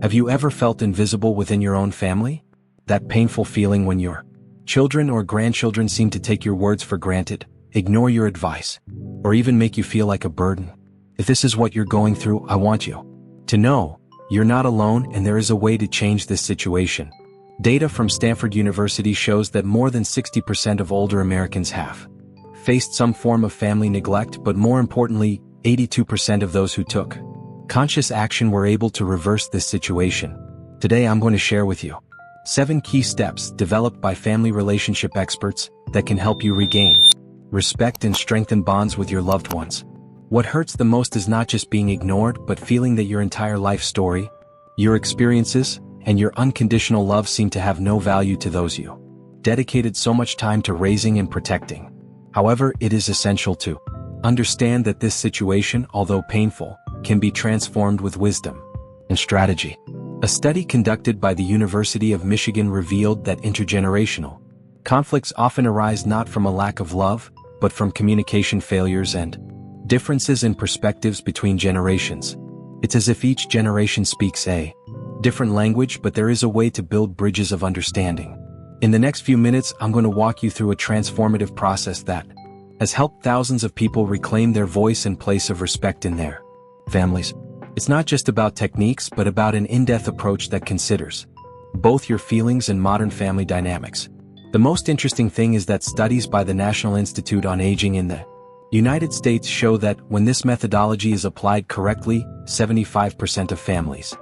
Have you ever felt invisible within your own family? That painful feeling when your children or grandchildren seem to take your words for granted, ignore your advice, or even make you feel like a burden. If this is what you're going through, I want you to know you're not alone and there is a way to change this situation. Data from Stanford University shows that more than 60% of older Americans have faced some form of family neglect, but more importantly, 82% of those who took conscious action were able to reverse this situation. Today I'm going to share with you 7 key steps developed by family relationship experts that can help you regain respect and strengthen bonds with your loved ones. What hurts the most is not just being ignored, but feeling that your entire life story, your experiences, and your unconditional love seem to have no value to those you dedicated so much time to raising and protecting. However, it is essential to understand that this situation, although painful, can be transformed with wisdom and strategy. A study conducted by the University of Michigan revealed that intergenerational conflicts often arise not from a lack of love, but from communication failures and differences in perspectives between generations. It's as if each generation speaks a different language, but there is a way to build bridges of understanding. In the next few minutes, I'm going to walk you through a transformative process that has helped thousands of people reclaim their voice and place of respect in their families. It's not just about techniques, but about an in-depth approach that considers both your feelings and modern family dynamics. The most interesting thing is that studies by the National Institute on Aging in the United States show that when this methodology is applied correctly, 75% of families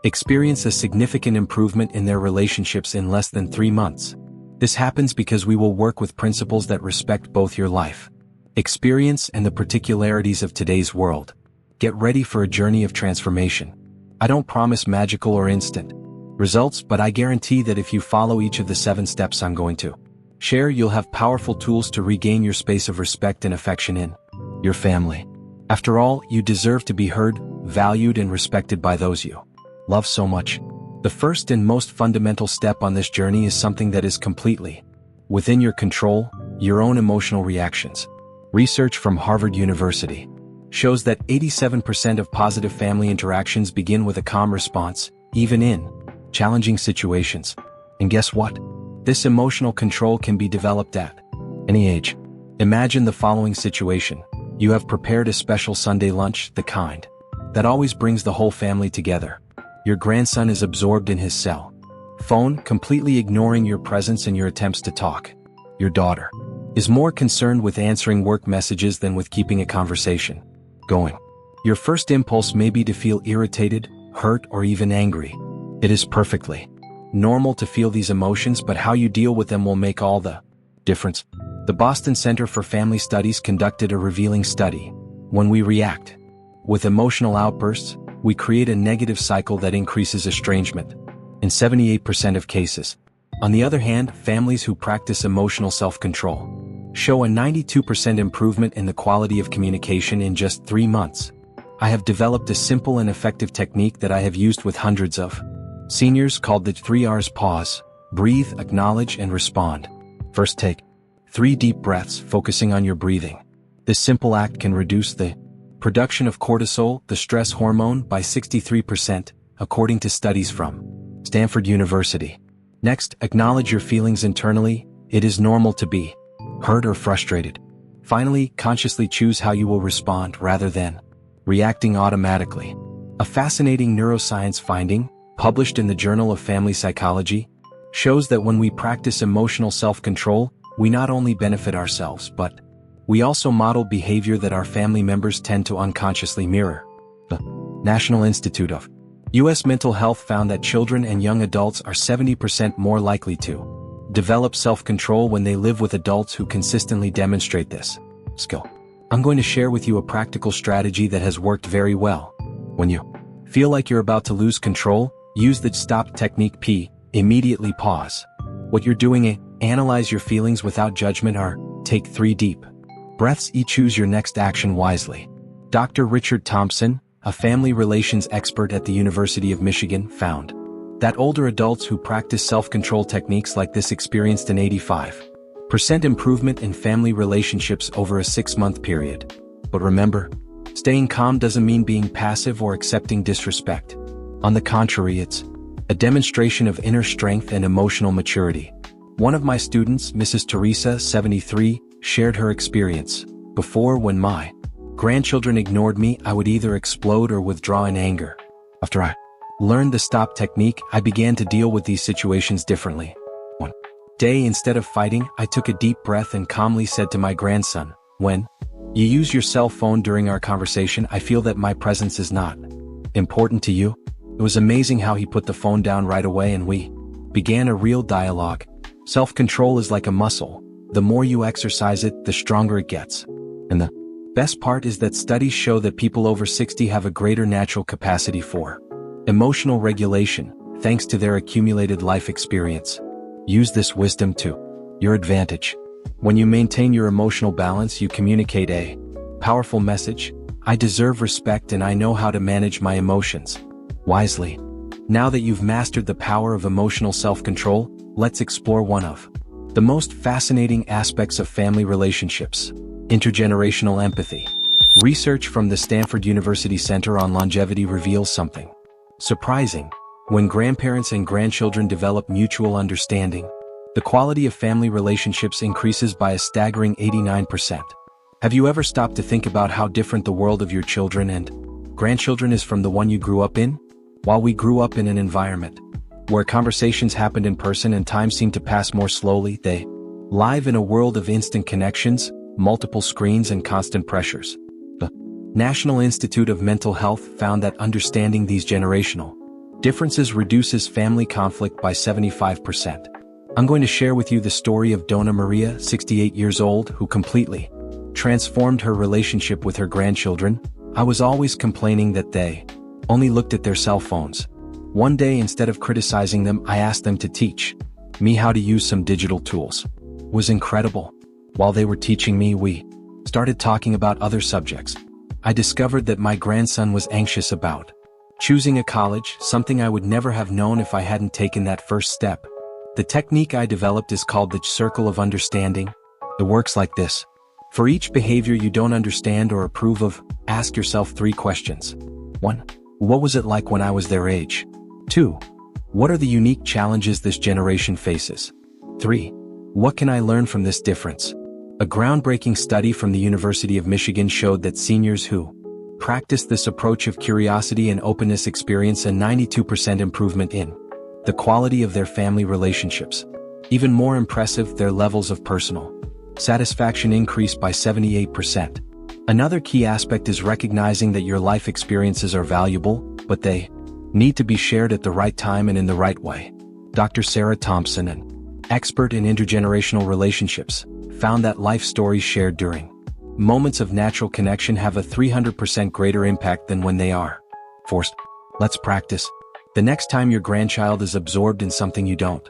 experience a significant improvement in their relationships in less than 3 months. This happens because we will work with principles that respect both your life experience and the particularities of today's world. Get ready for a journey of transformation. I don't promise magical or instant results, but I guarantee that if you follow each of the 7 steps I'm going to share, you'll have powerful tools to regain your space of respect and affection in your family. After all, you deserve to be heard, valued, and respected by those you love so much. The first and most fundamental step on this journey is something that is completely within your control: your own emotional reactions. Research from Harvard University shows that 87% of positive family interactions begin with a calm response, even in challenging situations. And guess what? This emotional control can be developed at any age. Imagine the following situation. You have prepared a special Sunday lunch, the kind that always brings the whole family together. Your grandson is absorbed in his cell phone, completely ignoring your presence and your attempts to talk. Your daughter is more concerned with answering work messages than with keeping a conversation going. Your first impulse may be to feel irritated, hurt, or even angry. It is perfectly normal to feel these emotions, but how you deal with them will make all the difference. The Boston Center for Family Studies conducted a revealing study. When we react with emotional outbursts, we create a negative cycle that increases estrangement in 78% of cases. On the other hand, families who practice emotional self-control show a 92% improvement in the quality of communication in just 3 months. I have developed a simple and effective technique that I have used with hundreds of seniors called the 3 R's: pause, breathe, acknowledge, and respond. First, take 3 deep breaths, focusing on your breathing. This simple act can reduce the production of cortisol, the stress hormone, by 63%, according to studies from Stanford University. Next, acknowledge your feelings internally. It is normal to be hurt or frustrated. Finally, consciously choose how you will respond rather than reacting automatically. A fascinating neuroscience finding, published in the Journal of Family Psychology, shows that when we practice emotional self-control, we not only benefit ourselves, but we also model behavior that our family members tend to unconsciously mirror. The National Institute of U.S. Mental Health found that children and young adults are 70% more likely to develop self-control when they live with adults who consistently demonstrate this skill. I'm going to share with you a practical strategy that has worked very well. When you feel like you're about to lose control, use the STOP technique. P. Immediately pause what you're doing. Analyze your feelings without judgment. R. Take 3 deep breaths. E. Choose your next action wisely. Dr. Richard Thompson, a family relations expert at the University of Michigan, found that older adults who practice self-control techniques like this experienced an 85% improvement in family relationships over a 6-month period. But remember, staying calm doesn't mean being passive or accepting disrespect. On the contrary, it's a demonstration of inner strength and emotional maturity. One of my students, Mrs. Teresa, 73, shared her experience. Before, when my grandchildren ignored me, I would either explode or withdraw in anger. After I learned the stop technique, I began to deal with these situations differently. One day, instead of fighting, I took a deep breath and calmly said to my grandson, "When you use your cell phone during our conversation, I feel that my presence is not important to you." It was amazing how he put the phone down right away and we began a real dialogue. Self-control is like a muscle. The more you exercise it, the stronger it gets. And the best part is that studies show that people over 60 have a greater natural capacity for emotional regulation, thanks to their accumulated life experience. Use this wisdom to your advantage. When you maintain your emotional balance, you communicate a powerful message: I deserve respect and I know how to manage my emotions wisely. Now that you've mastered the power of emotional self-control, let's explore one of the most fascinating aspects of family relationships: intergenerational empathy. Research from the Stanford University Center on Longevity reveals something surprising. When grandparents and grandchildren develop mutual understanding, the quality of family relationships increases by a staggering 89%. Have you ever stopped to think about how different the world of your children and grandchildren is from the one you grew up in? While we grew up in an environment where conversations happened in person and time seemed to pass more slowly, they live in a world of instant connections, multiple screens, and constant pressures. The National Institute of Mental Health found that understanding these generational differences reduces family conflict by 75%. I'm going to share with you the story of Donna Maria, 68 years old, who completely transformed her relationship with her grandchildren. I was always complaining that they only looked at their cell phones. One day, instead of criticizing them, I asked them to teach me how to use some digital tools. It was incredible. While they were teaching me, we started talking about other subjects. I discovered that my grandson was anxious about choosing a college, something I would never have known if I hadn't taken that first step. The technique I developed is called the circle of understanding. It works like this. For each behavior you don't understand or approve of, ask yourself 3 questions. 1. What was it like when I was their age? 2. What are the unique challenges this generation faces? 3. What can I learn from this difference? A groundbreaking study from the University of Michigan showed that seniors who practice this approach of curiosity and openness experience a 92% improvement in the quality of their family relationships. Even more impressive, their levels of personal satisfaction increased by 78%. Another key aspect is recognizing that your life experiences are valuable, but they need to be shared at the right time and in the right way. Dr. Sarah Thompson, an expert in intergenerational relationships, found that life stories shared during moments of natural connection have a 300% greater impact than when they are forced. Let's practice. The next time your grandchild is absorbed in something you don't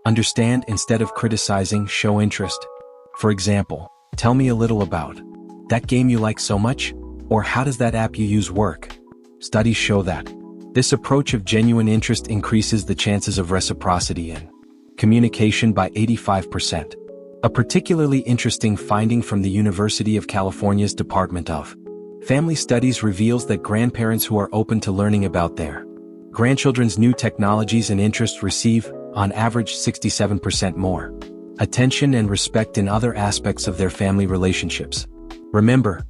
understand, instead of criticizing, show interest. For example, tell me a little about that game you like so much, or how does that app you use work? Studies show that this approach of genuine interest increases the chances of reciprocity and communication by 85%. A particularly interesting finding from the University of California's Department of Family Studies reveals that grandparents who are open to learning about their grandchildren's new technologies and interests receive, on average, 67% more attention and respect in other aspects of their family relationships. Remember,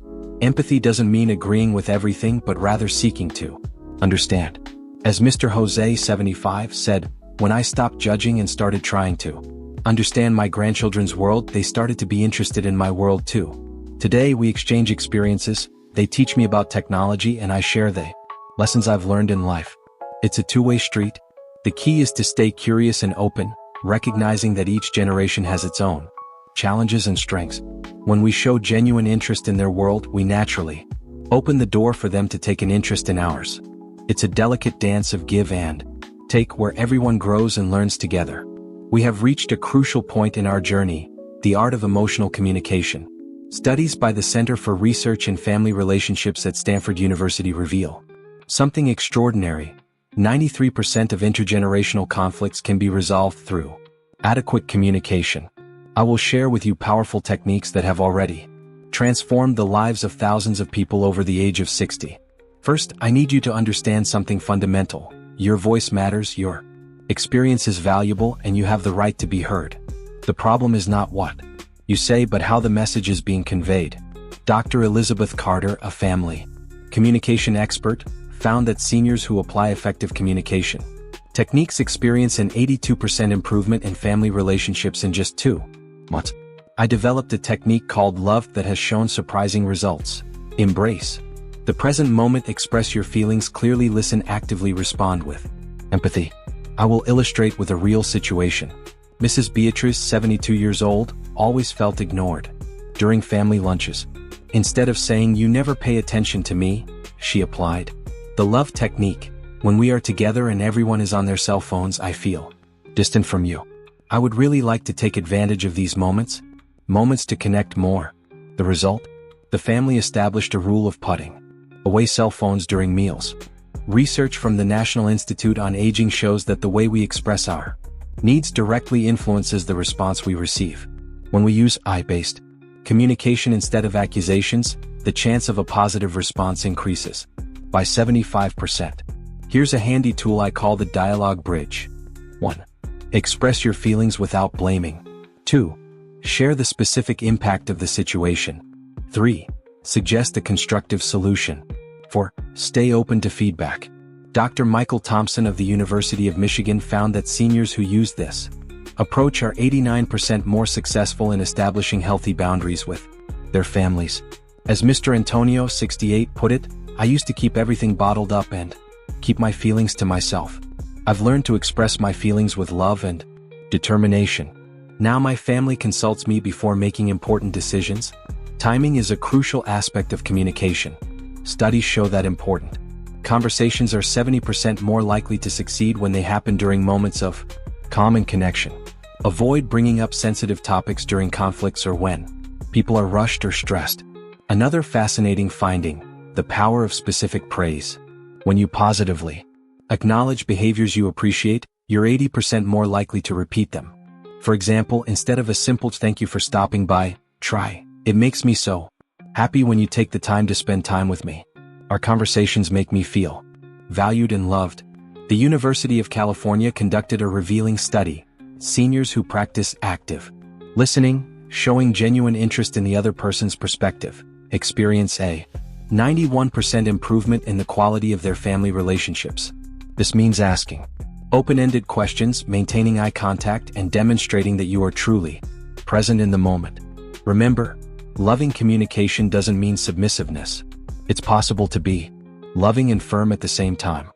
empathy doesn't mean agreeing with everything, but rather seeking to understand. As Mr. Jose, 75, said, "When I stopped judging and started trying to understand my grandchildren's world, they started to be interested in my world too. Today we exchange experiences, they teach me about technology, and I share the lessons I've learned in life. It's a two-way street. The key is to stay curious and open, recognizing that each generation has its own challenges and strengths. When we show genuine interest in their world, we naturally open the door for them to take an interest in ours. It's a delicate dance of give and take where everyone grows and learns together. We have reached a crucial point in our journey, the art of emotional communication. Studies by the Center for Research in Family Relationships at Stanford University reveal something extraordinary. 93% of intergenerational conflicts can be resolved through adequate communication. I will share with you powerful techniques that have already transformed the lives of thousands of people over the age of 60. First, I need you to understand something fundamental. Your voice matters, your experience is valuable, and you have the right to be heard. The problem is not what you say, but how the message is being conveyed. Dr. Elizabeth Carter, a family communication expert, found that seniors who apply effective communication techniques experience an 82% improvement in family relationships in just 2 months. I developed a technique called Love that has shown surprising results. Embrace the present moment, express your feelings clearly, listen actively, respond with empathy. I will illustrate with a real situation. Mrs. Beatrice, 72 years old, always felt ignored during family lunches. Instead of saying, "You never pay attention to me," she applied the Love technique. When we are together and everyone is on their cell phones, I feel distant from you. I would really like to take advantage of these moments to connect more. The result? The family established a rule of putting away cell phones during meals. Research from the National Institute on Aging shows that the way we express our needs directly influences the response we receive. When we use I-based communication instead of accusations, the chance of a positive response increases by 75%. Here's a handy tool I call the dialogue bridge. 1. Express your feelings without blaming. 2. Share the specific impact of the situation. 3. Suggest a constructive solution. 4. Stay open to feedback. Dr. Michael Thompson of the University of Michigan found that seniors who use this approach are 89% more successful in establishing healthy boundaries with their families. As Mr. Antonio, 68, put it, "I used to keep everything bottled up and keep my feelings to myself. I've learned to express my feelings with love and determination. Now my family consults me before making important decisions." Timing is a crucial aspect of communication. Studies show that important conversations are 70% more likely to succeed when they happen during moments of calm and connection. Avoid bringing up sensitive topics during conflicts or when people are rushed or stressed. Another fascinating finding: the power of specific praise. When you positively acknowledge behaviors you appreciate, you're 80% more likely to repeat them. For example, instead of a simple "thank you for stopping by," try, "It makes me so happy when you take the time to spend time with me. Our conversations make me feel valued and loved." The University of California conducted a revealing study. Seniors who practice active listening, showing genuine interest in the other person's perspective, experience a 91% improvement in the quality of their family relationships. This means asking open-ended questions, maintaining eye contact, and demonstrating that you are truly present in the moment. Remember, loving communication doesn't mean submissiveness. It's possible to be loving and firm at the same time.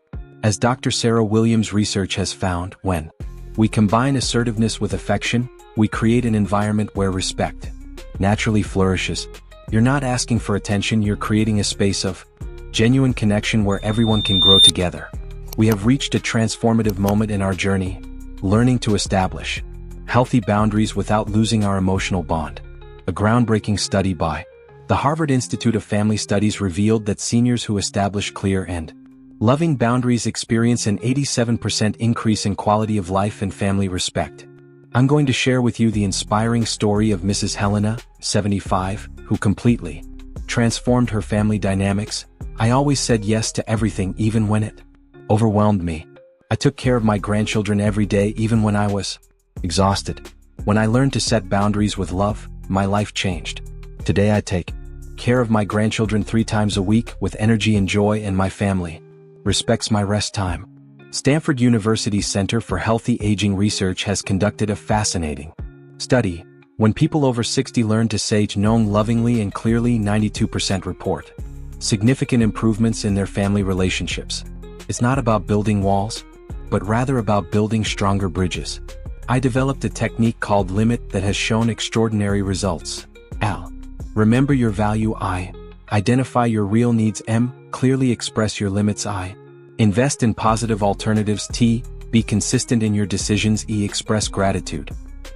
As Dr. Sarah Williams' research has found, when we combine assertiveness with affection, we create an environment where respect naturally flourishes. You're not asking for attention, you're creating a space of genuine connection where everyone can grow together. We have reached a transformative moment in our journey, learning to establish healthy boundaries without losing our emotional bond. A groundbreaking study by the Harvard Institute of Family Studies revealed that seniors who establish clear and loving boundaries experience an 87% increase in quality of life and family respect. I'm going to share with you the inspiring story of Mrs. Helena, 75, who completely transformed her family dynamics. "I always said yes to everything even when it overwhelmed me. I took care of my grandchildren every day even when I was exhausted. When I learned to set boundaries with love, my life changed. Today I take care of my grandchildren 3 times a week with energy and joy, and my family respects my rest time." Stanford University's Center for Healthy Aging Research has conducted a fascinating study. When people over 60 learn to say no lovingly and clearly, 92% report significant improvements in their family relationships. It's not about building walls, but rather about building stronger bridges. I developed a technique called Limit that has shown extraordinary results. L. Remember your value. I. Identify your real needs. M. Clearly express your limits. I. Invest in positive alternatives. T. Be consistent in your decisions. E. Express gratitude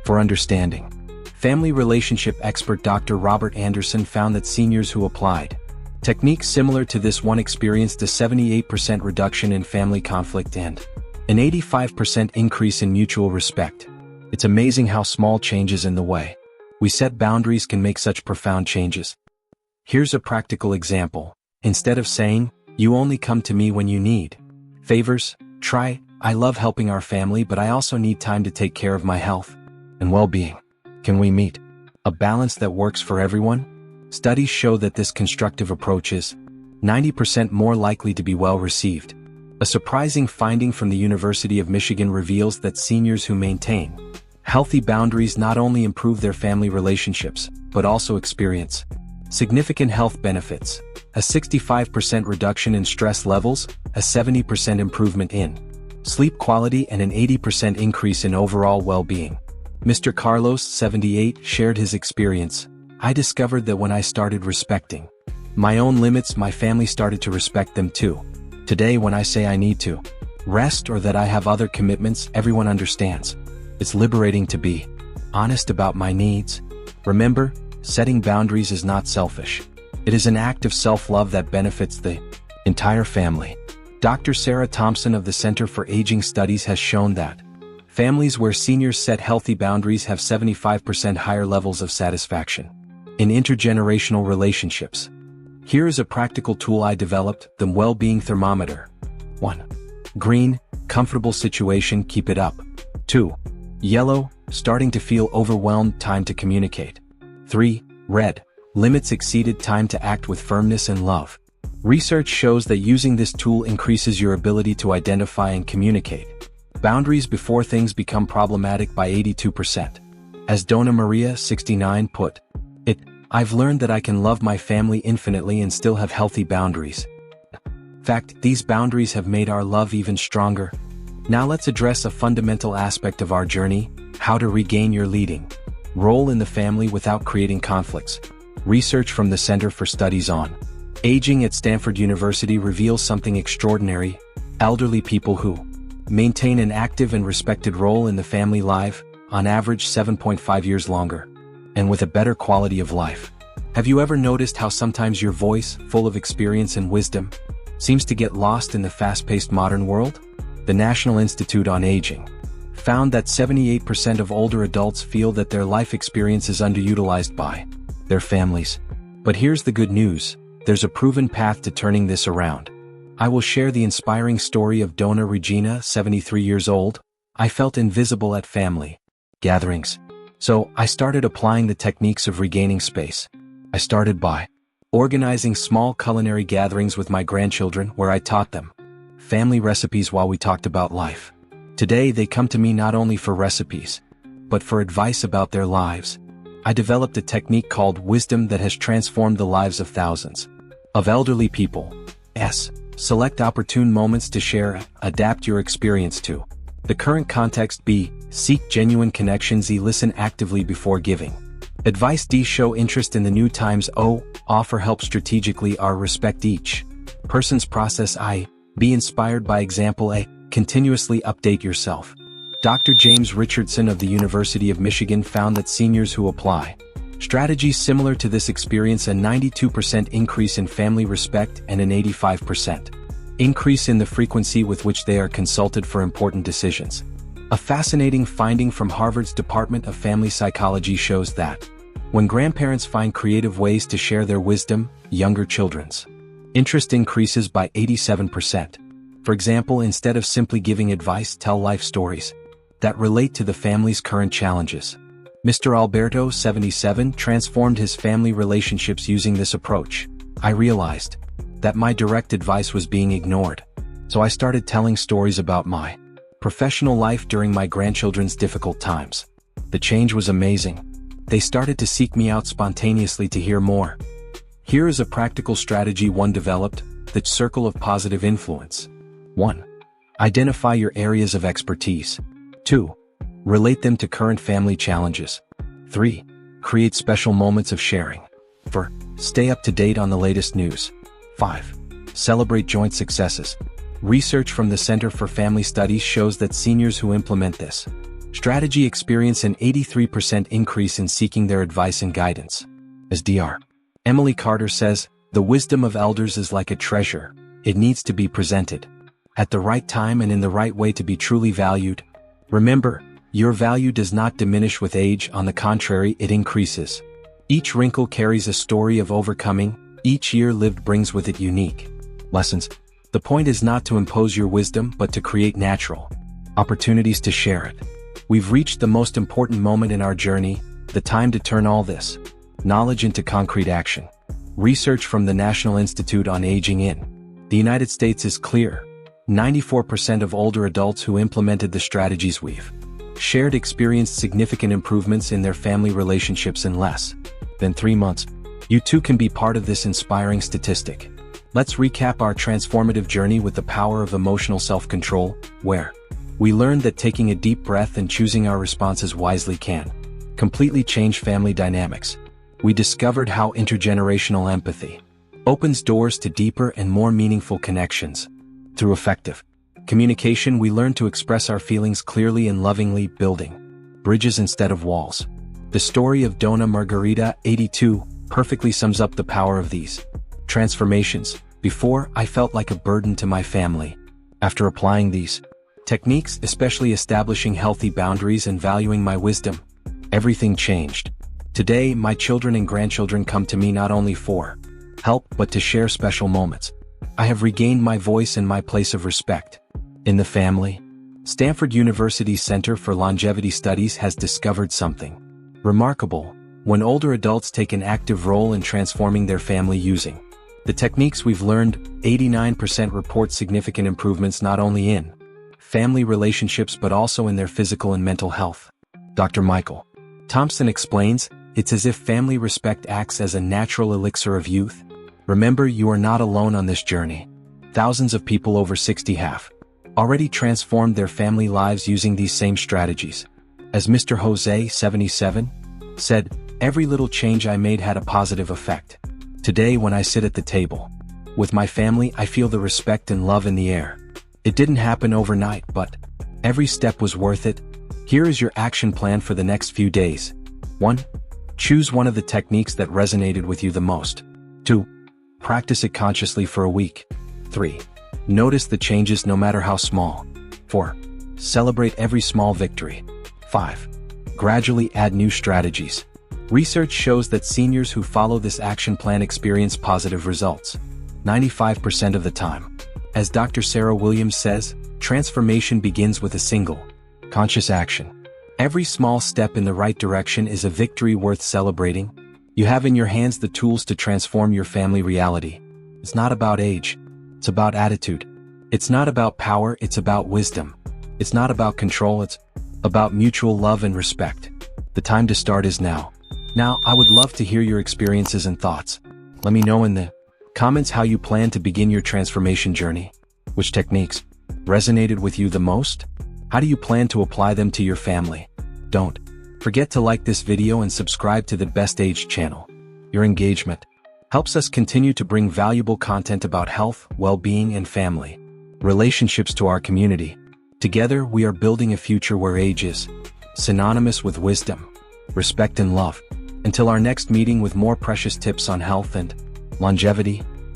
for understanding. Family relationship expert Dr. Robert Anderson found that seniors who applied techniques similar to this one experienced a 78% reduction in family conflict and an 85% increase in mutual respect. It's amazing how small changes in the way we set boundaries can make such profound changes. Here's a practical example. Instead of saying, "You only come to me when you need favors," Try, I love helping our family, but I also need time to take care of my health and well-being. Can we meet a balance that works for everyone? Studies show that this constructive approach is 90% more likely to be well received. A surprising finding from the University of Michigan reveals that seniors who maintain healthy boundaries not only improve their family relationships, but also experience significant health benefits: a 65% reduction in stress levels, a 70% improvement in sleep quality, and an 80% increase in overall well-being. Mr. Carlos, 78, shared his experience. I discovered that when I started respecting my own limits, my family started to respect them too. Today, when I say I need to rest or that I have other commitments, everyone understands. It's liberating to be honest about my needs. Remember, setting boundaries is not selfish. It is an act of self-love that benefits the entire family. Dr. Sarah Thompson of the Center for Aging Studies has shown that families where seniors set healthy boundaries have 75% higher levels of satisfaction in intergenerational relationships. Here is a practical tool I developed: the well-being thermometer. 1. Green, comfortable situation, keep it up. 2. Yellow, starting to feel overwhelmed, time to communicate. 3. Red, limits exceeded, time to act with firmness and love. Research shows that using this tool increases your ability to identify and communicate boundaries before things become problematic by 82%. As Donna Maria, 69, put it, I've learned that I can love my family infinitely and still have healthy boundaries. In fact, these boundaries have made our love even stronger. Now let's address a fundamental aspect of our journey: how to regain your leading role in the family without creating conflicts. Research from the Center for Studies on Aging at Stanford University reveals something extraordinary. Elderly people who maintain an active and respected role in the family live, on average, 7.5 years longer, and with a better quality of life. Have you ever noticed how sometimes your voice, full of experience and wisdom, seems to get lost in the fast-paced modern world? The National Institute on Aging found that 78% of older adults feel that their life experience is underutilized by their families. But here's the good news: there's a proven path to turning this around. I will share the inspiring story of Donna Regina, 73 years old. I felt invisible at family gatherings. So I started applying the techniques of regaining space. I started by organizing small culinary gatherings with my grandchildren where I taught them family recipes while we talked about life. Today they come to me not only for recipes, but for advice about their lives. I developed a technique called wisdom that has transformed the lives of thousands of elderly people. S. Select opportune moments to share. Adapt your experience to the current context. B. Seek genuine connections. E. Listen actively before giving advice. D. Show interest in the new times. O. Offer help strategically. R. Respect each person's process. I. Be inspired by example. A. Continuously update yourself. Dr. James Richardson of the University of Michigan found that seniors who apply strategies similar to this experience a 92% increase in family respect and an 85% increase in the frequency with which they are consulted for important decisions. A fascinating finding from Harvard's Department of Family Psychology shows that when grandparents find creative ways to share their wisdom, younger children's interest increases by 87%. For example, instead of simply giving advice, tell life stories that relate to the family's current challenges. Mr. Alberto, 77, transformed his family relationships using this approach. I realized that my direct advice was being ignored, so I started telling stories about my professional life during my grandchildren's difficult times. The change was amazing. They started to seek me out spontaneously to hear more. Here is a practical strategy one developed: the circle of positive influence. 1. Identify your areas of expertise. 2. Relate them to current family challenges. 3. Create special moments of sharing. 4. Stay up to date on the latest news. 5. Celebrate joint successes. Research from the Center for Family Studies shows that seniors who implement this strategy experience an 83% increase in seeking their advice and guidance. As Dr. Emily Carter says, the wisdom of elders is like a treasure. It needs to be presented at the right time and in the right way to be truly valued. Remember, your value does not diminish with age. On the contrary, it increases. Each wrinkle carries a story of overcoming. Each year lived brings with it unique lessons. The point is not to impose your wisdom but to create natural opportunities to share it. We've reached the most important moment in our journey, the time to turn all this knowledge into concrete action. Research from the National Institute on Aging in the United States is clear. 94% of older adults who implemented the strategies we've shared experienced significant improvements in their family relationships in less than 3 months. You too can be part of this inspiring statistic. Let's recap our transformative journey with the power of emotional self-control, where we learned that taking a deep breath and choosing our responses wisely can completely change family dynamics. We discovered how intergenerational empathy opens doors to deeper and more meaningful connections. Through effective communication, we learn to express our feelings clearly and lovingly, building bridges instead of walls. The story of Donna Margarita, 82, perfectly sums up the power of these transformations. Before, I felt like a burden to my family. After applying these techniques, especially establishing healthy boundaries and valuing my wisdom, everything changed. Today, my children and grandchildren come to me not only for help but to share special moments. I have regained my voice and my place of respect in the family. Stanford University's Center for Longevity Studies has discovered something remarkable. When older adults take an active role in transforming their family using the techniques we've learned, 89% report significant improvements not only in family relationships but also in their physical and mental health. Dr. Michael Thompson explains, it's as if family respect acts as a natural elixir of youth. Remember, you are not alone on this journey. Thousands of people over 60 have already transformed their family lives using these same strategies. As Mr. Jose, 77, said, every little change I made had a positive effect. Today, when I sit at the table with my family, I feel the respect and love in the air. It didn't happen overnight, but every step was worth it. Here is your action plan for the next few days. 1. Choose one of the techniques that resonated with you the most. 2. Practice it consciously for a week. 3. Notice the changes no matter how small. 4. Celebrate every small victory. 5. Gradually add new strategies. Research shows that seniors who follow this action plan experience positive results 95% of the time. As Dr. Sarah Williams says, transformation begins with a single, conscious action. Every small step in the right direction is a victory worth celebrating. You have in your hands the tools to transform your family reality. It's not about age. It's about attitude. It's not about power. It's about wisdom. It's not about control. It's about mutual love and respect. The time to start is now. Now, I would love to hear your experiences and thoughts. Let me know in the comments how you plan to begin your transformation journey. Which techniques resonated with you the most? How do you plan to apply them to your family? Don't forget to like this video and subscribe to the Best Age channel. Your engagement helps us continue to bring valuable content about health, well-being, and family relationships to our community. Together, we are building a future where age is synonymous with wisdom, respect, and love. Until our next meeting with more precious tips on health and longevity,